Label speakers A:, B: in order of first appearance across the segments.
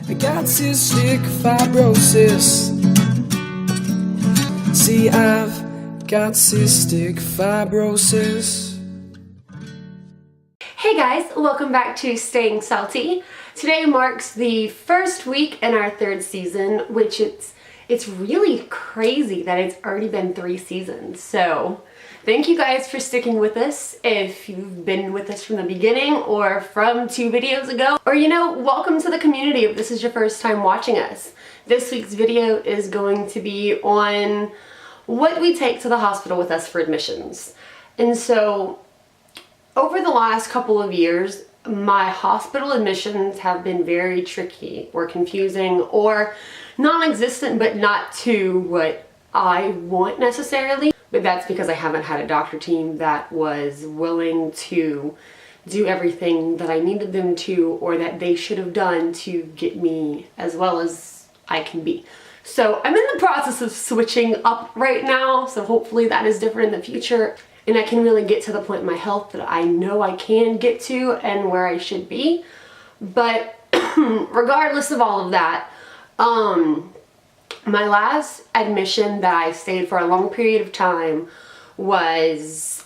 A: I got cystic fibrosis. See, I've got cystic fibrosis.
B: Hey guys, welcome back to Staying Salty. Today marks the first week in our third season, which it's really crazy that it's already been 3 seasons. So thank you guys for sticking with us. If you've been with us from the beginning or from 2 videos ago, or welcome to the community if this is your first time watching us. This week's video is going to be on what we take to the hospital with us for admissions. And so over the last couple of years, my hospital admissions have been very tricky or confusing or non-existent, but not to what I want necessarily. But that's because I haven't had a doctor team that was willing to do everything that I needed them to or that they should have done to get me as well as I can be. So I'm in the process of switching up right now, so hopefully that is different in the future and I can really get to the point in my health that I know I can get to and where I should be. But regardless of all of that, my last admission that I stayed for a long period of time was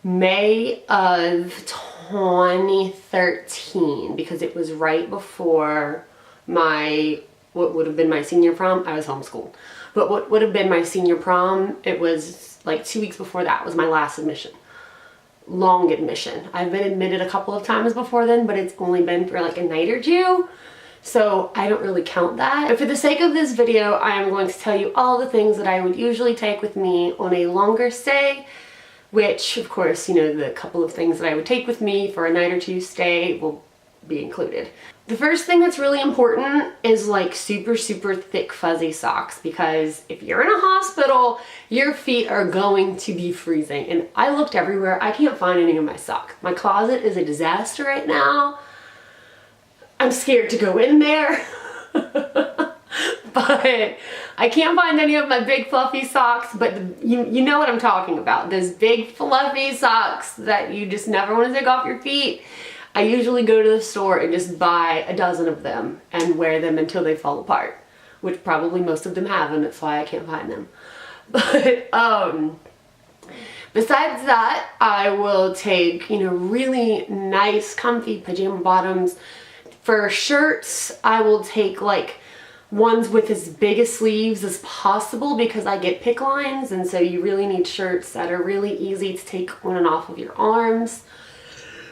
B: May of 2013, because it was right before what would have been my senior prom. I was homeschooled, but what would have been my senior prom, it was like 2 weeks before that was my last admission. Long admission. I've been admitted a couple of times before then, but it's only been for like a night or 2. So I don't really count that. But for the sake of this video, I am going to tell you all the things that I would usually take with me on a longer stay, which of course, the couple of things that I would take with me for a night or 2 stay will be included. The first thing that's really important is like super thick fuzzy socks, because if you're in a hospital, your feet are going to be freezing. And I looked everywhere, I can't find any of my socks. My closet is a disaster right now. I'm scared to go in there, but I can't find any of my big fluffy socks, but you know what I'm talking about. Those big fluffy socks that you just never want to take off your feet. I usually go to the store and just buy a dozen of them and wear them until they fall apart, which probably most of them have, and that's why I can't find them. But besides that, I will take, really nice comfy pajama bottoms. For shirts, I will take like ones with as big a sleeves as possible because I get pick lines, and so you really need shirts that are really easy to take on and off of your arms.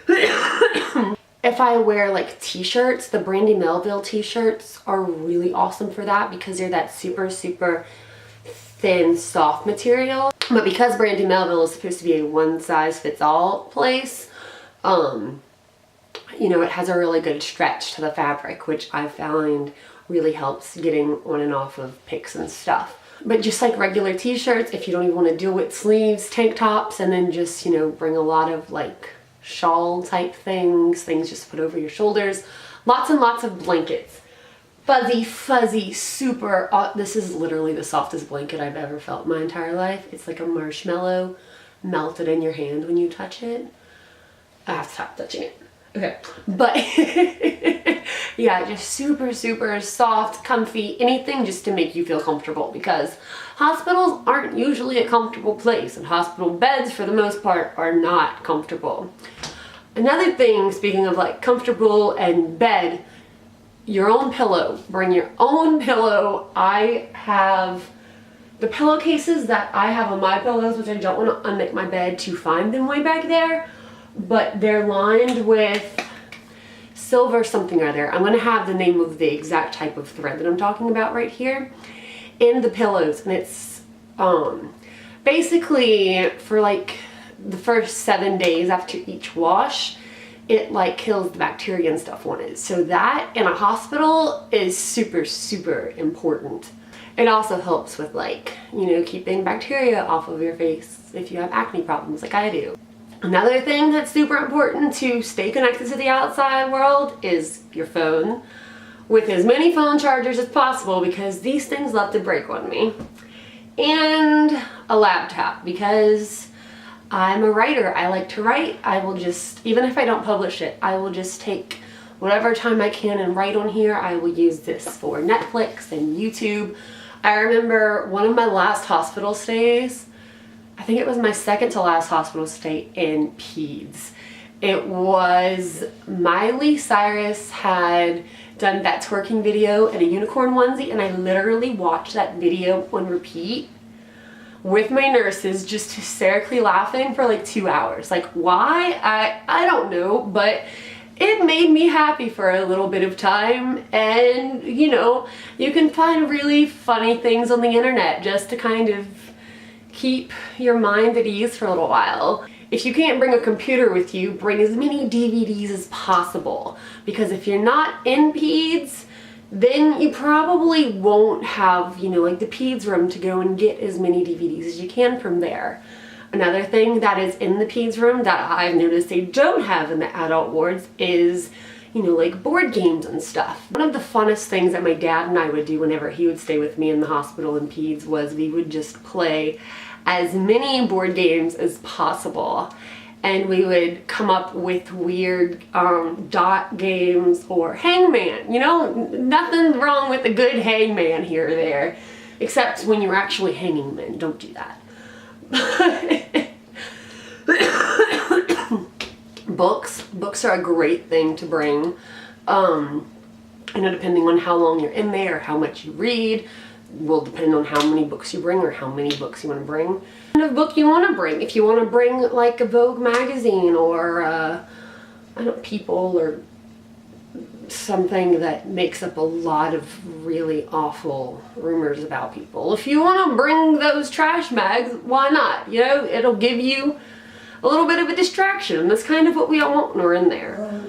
B: If I wear like t-shirts, the Brandy Melville t-shirts are really awesome for that because they're that super thin, soft material. But because Brandy Melville is supposed to be a one-size-fits-all place, it has a really good stretch to the fabric, which I found really helps getting on and off of picks and stuff. But just like regular t-shirts, if you don't even want to deal with sleeves, tank tops, and then just, bring a lot of like shawl type things just put over your shoulders. Lots and lots of blankets. Fuzzy, super, this is literally the softest blanket I've ever felt in my entire life. It's like a marshmallow melted in your hand when you touch it. I have to stop touching it. Okay, but yeah, just super soft, comfy, anything just to make you feel comfortable, because hospitals aren't usually a comfortable place, and hospital beds for the most part are not comfortable. Another thing, speaking of like comfortable and bed, your own pillow. Bring your own pillow. I have the pillowcases that I have on my pillows, which I don't want to unmake my bed to find them way back there, but they're lined with silver something or other. I'm going to have the name of the exact type of thread that I'm talking about right here in the pillows, and it's basically for like the first 7 days after each wash, it like kills the bacteria and stuff on it. So that in a hospital is super important. It also helps with like, keeping bacteria off of your face if you have acne problems like I do. Another thing that's super important to stay connected to the outside world is your phone, with as many phone chargers as possible, because these things love to break on me. And a laptop, because I'm a writer. I like to write. I will just, even if I don't publish it, I will just take whatever time I can and write on here, I will use this for Netflix and YouTube. I remember one of my last hospital stays, I think it was my second to last hospital stay in peds. It was Miley Cyrus had done that twerking video in a unicorn onesie, and I literally watched that video on repeat with my nurses, just hysterically laughing for like 2 hours. Like, why? I don't know, but it made me happy for a little bit of time. And you know, you can find really funny things on the internet just to kind of keep your mind at ease for a little while. If you can't bring a computer with you, bring as many DVDs as possible, because if you're not in peds, then you probably won't have, you know, like the peds room to go and get as many DVDs as you can from there. Another thing that is in the peds room that I've noticed they don't have in the adult wards is, you know, like board games and stuff. One of the funnest things that my dad and I would do whenever he would stay with me in the hospital in peds was we would just play as many board games as possible. And we would come up with weird dot games or hangman. You know, nothing wrong with a good hangman here or there, except when you're actually hanging men. Don't do that. Books are a great thing to bring. You know, depending on how long you're in there, how much you read, will depend on how many books you bring or how many books you want to bring. What kind of book you want to bring. If you want to bring like a Vogue magazine or I don't know, People, or something that makes up a lot of really awful rumors about people. If you want to bring those trash mags, why not? You know, it'll give you a little bit of a distraction. That's kind of what we all want when we're in there.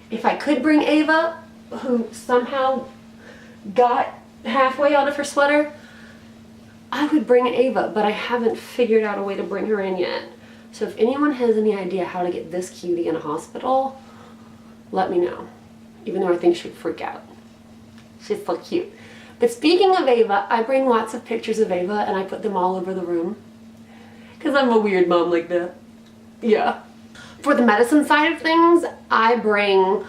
B: If I could bring Ava, who somehow got halfway out of her sweater, I would bring Ava, but I haven't figured out a way to bring her in yet. So if anyone has any idea how to get this cutie in a hospital, let me know. Even though I think she'd freak out. She's so cute. But speaking of Ava, I bring lots of pictures of Ava and I put them all over the room. Because I'm a weird mom like that. Yeah. For the medicine side of things, I bring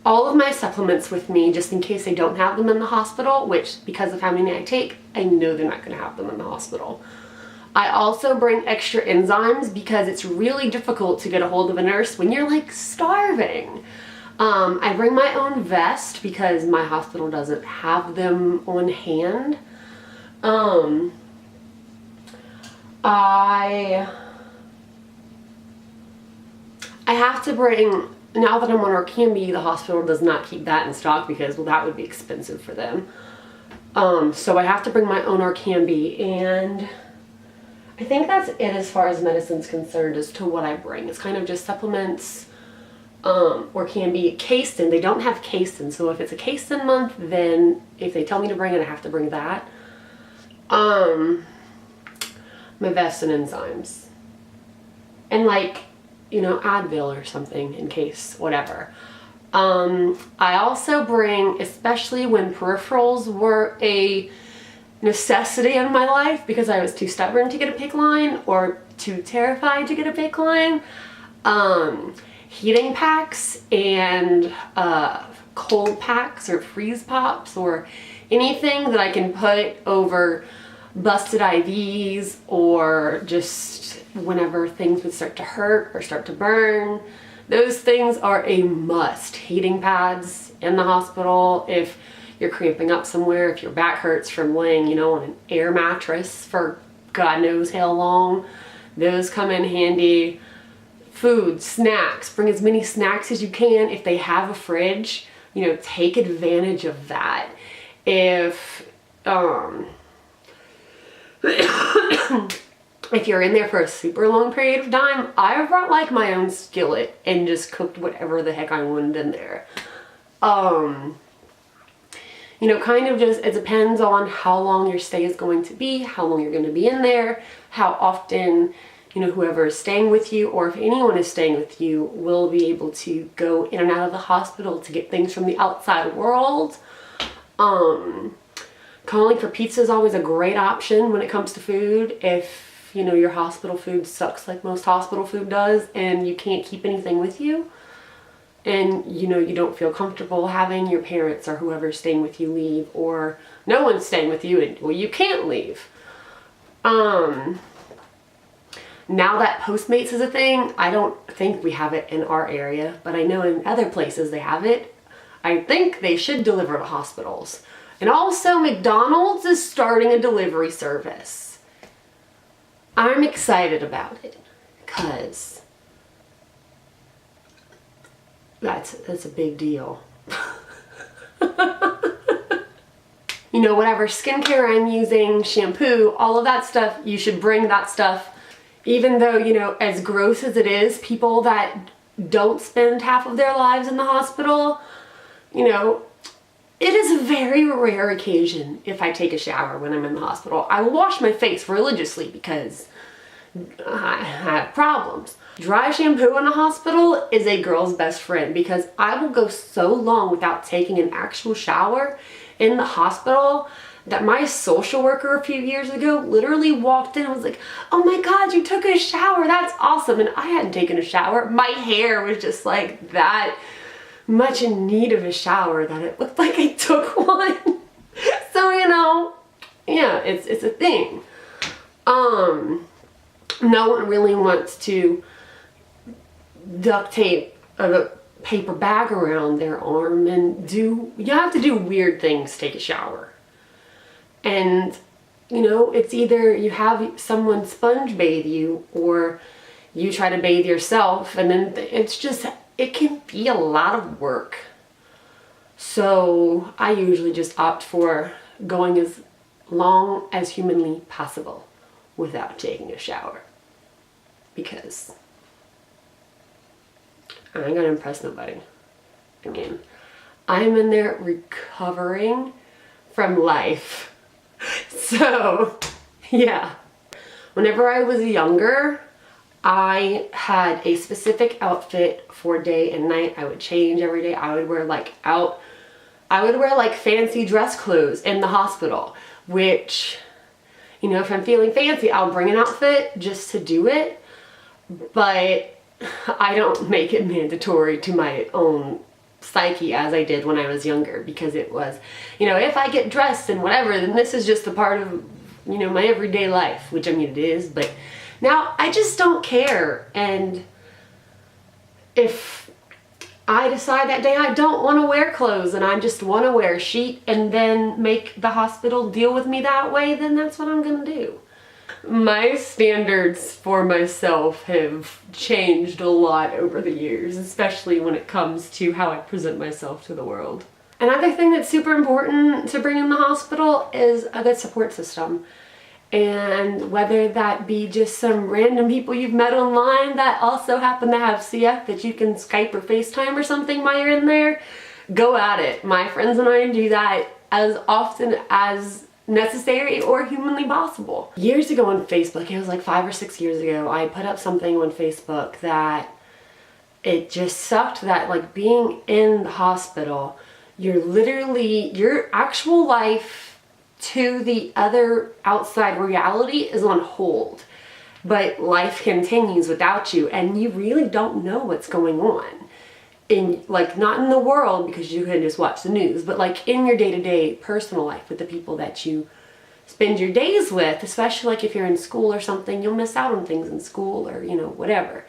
B: all of my supplements with me just in case they don't have them in the hospital, which, because of how many I take, I know they're not going to have them in the hospital. I also bring extra enzymes because it's really difficult to get a hold of a nurse when you're like starving. I bring my own vest because my hospital doesn't have them on hand. I have to bring, now that I'm on Orkambi, the hospital does not keep that in stock because, well, that would be expensive for them. So I have to bring my own Orkambi, and I think that's it as far as medicine's concerned as to what I bring. It's kind of just supplements, Orkambi, Casein. They don't have Casein, so if it's a Casein month, then if they tell me to bring it, I have to bring that. My vest and enzymes. And like, you know, Advil or something in case, whatever. I also bring, especially when peripherals were a necessity in my life because I was too stubborn to get a PICC line or too terrified to get a PICC line, heating packs and cold packs or freeze pops or anything that I can put over busted IVs or just whenever things would start to hurt or start to burn. Those things are a must. Heating pads in the hospital, if you're cramping up somewhere, if your back hurts from laying, you know, on an air mattress for God knows how long, those come in handy. Food, snacks, bring as many snacks as you can. If they have a fridge, you know, take advantage of that. If if you're in there for a super long period of time, I brought like my own skillet and just cooked whatever the heck I wanted in there. You know, kind of just, it depends on how long your stay is going to be, how long you're going to be in there, how often, you know, whoever is staying with you, or if anyone is staying with you, will be able to go in and out of the hospital to get things from the outside world. Calling for pizza is always a great option when it comes to food. If, you know, your hospital food sucks like most hospital food does and you can't keep anything with you, and you know you don't feel comfortable having your parents or whoever's staying with you leave, or no one's staying with you and well you can't leave. Now that Postmates is a thing, I don't think we have it in our area, but I know in other places they have it. I think they should deliver to hospitals. And also McDonald's is starting a delivery service. I'm excited about it because that's a big deal. You know, whatever skincare I'm using, shampoo, all of that stuff, you should bring that stuff. Even though, you know, as gross as it is, people that don't spend half of their lives in the hospital, you know, it is a very rare occasion if I take a shower when I'm in the hospital. I will wash my face religiously because I have problems. Dry shampoo in a hospital is a girl's best friend because I will go so long without taking an actual shower in the hospital that my social worker a few years ago literally walked in and was like, oh my God, you took a shower, that's awesome. And I hadn't taken a shower. My hair was just like that much in need of a shower that it looked like I took one. So, you know, yeah, it's a thing. No one really wants to duct tape a paper bag around their arm and you have to do weird things to take a shower. And, you know, it's either you have someone sponge bathe you or you try to bathe yourself, and then it's just, it can be a lot of work. So I usually just opt for going as long as humanly possible without taking a shower because I ain't gonna impress nobody. I mean, I'm in there recovering from life. So, yeah. Whenever I was younger, I had a specific outfit for day and night. I would change every day. I would wear like fancy dress clothes in the hospital, which, you know, if I'm feeling fancy, I'll bring an outfit just to do it. But I don't make it mandatory to my own psyche as I did when I was younger, because it was, you know, if I get dressed and whatever, then this is just a part of, you know, my everyday life, which I mean it is, but now I just don't care. And if I decide that day I don't want to wear clothes and I just want to wear a sheet and then make the hospital deal with me that way, then that's what I'm gonna do. My standards for myself have changed a lot over the years, especially when it comes to how I present myself to the world. Another thing that's super important to bring in the hospital is a good support system. And whether that be just some random people you've met online that also happen to have CF that you can Skype or FaceTime or something while you're in there, go at it. My friends and I do that as often as necessary or humanly possible. Years ago on Facebook, it was like 5 or 6 years ago, I put up something on Facebook that it just sucked that, like, being in the hospital, you're literally, your actual life to the other outside reality is on hold, but life continues without you and you really don't know what's going on. In, like, not in the world because you can just watch the news, but like in your day-to-day personal life with the people that you spend your days with, especially like if you're in school or something, you'll miss out on things in school or, you know, whatever.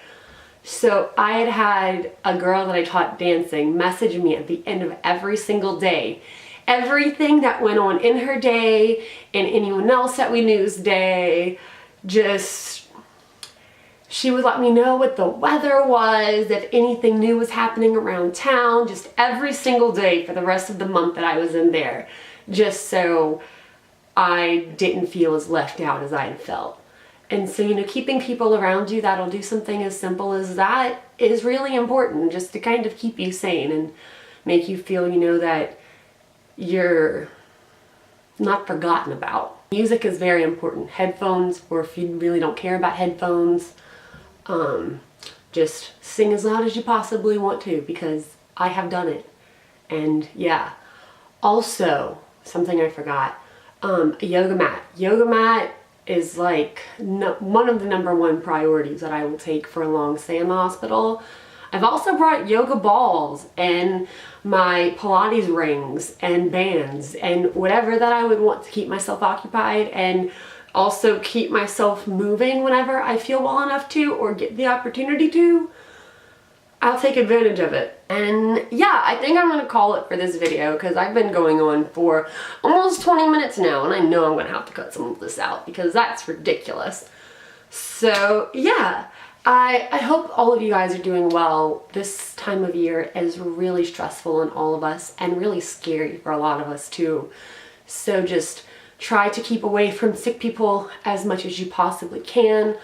B: So I had a girl that I taught dancing message me at the end of every single day, everything that went on in her day and anyone else that we knew's day. Just, she would let me know what the weather was, if anything new was happening around town, just every single day for the rest of the month that I was in there, just so I didn't feel as left out as I had felt. And so, you know, keeping people around you that'll do something as simple as that is really important, just to kind of keep you sane and make you feel, you know, that you're not forgotten about. Music is very important. Headphones, or if you really don't care about headphones, just sing as loud as you possibly want to, because I have done it. And yeah, also something I forgot, a yoga mat. Yoga mat is like one of the #1 priorities that I will take for a long stay in the hospital. I've also brought yoga balls and my Pilates rings and bands and whatever that I would want to keep myself occupied and also keep myself moving whenever I feel well enough to or get the opportunity to. I'll take advantage of it. And yeah, I think I'm gonna call it for this video because I've been going on for almost 20 minutes now, and I know I'm gonna have to cut some of this out because that's ridiculous. So yeah, I hope all of you guys are doing well. This time of year is really stressful on all of us and really scary for a lot of us too. So just try to keep away from sick people as much as you possibly can.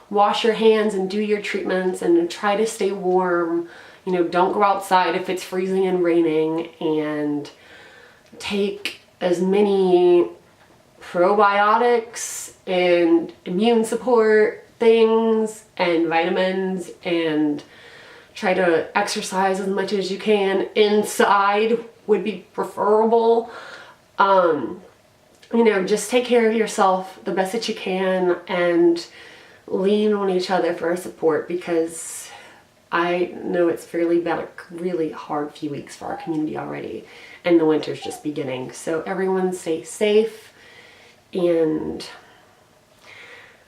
B: Wash your hands and do your treatments and try to stay warm. You know, don't go outside if it's freezing and raining, and take as many probiotics and immune support things and vitamins, and try to exercise as much as you can. Inside would be preferable. You know, just take care of yourself the best that you can and lean on each other for support, because I know it's been a really hard few weeks for our community already, and the winter's just beginning. So everyone stay safe, and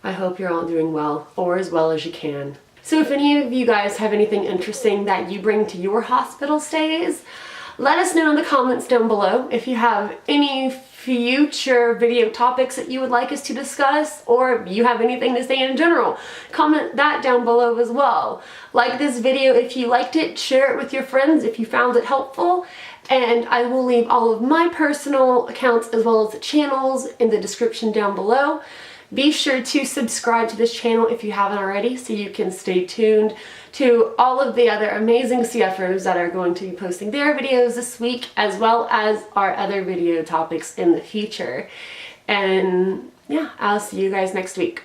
B: I hope you're all doing well, or as well as you can. So if any of you guys have anything interesting that you bring to your hospital stays, let us know in the comments down below. If you have any future video topics that you would like us to discuss, or if you have anything to say in general, comment that down below as well. Like this video if you liked it, share it with your friends if you found it helpful, and I will leave all of my personal accounts as well as the channels in the description down below. Be sure to subscribe to this channel if you haven't already, so you can stay tuned to all of the other amazing CFers that are going to be posting their videos this week, as well as our other video topics in the future. And yeah, I'll see you guys next week.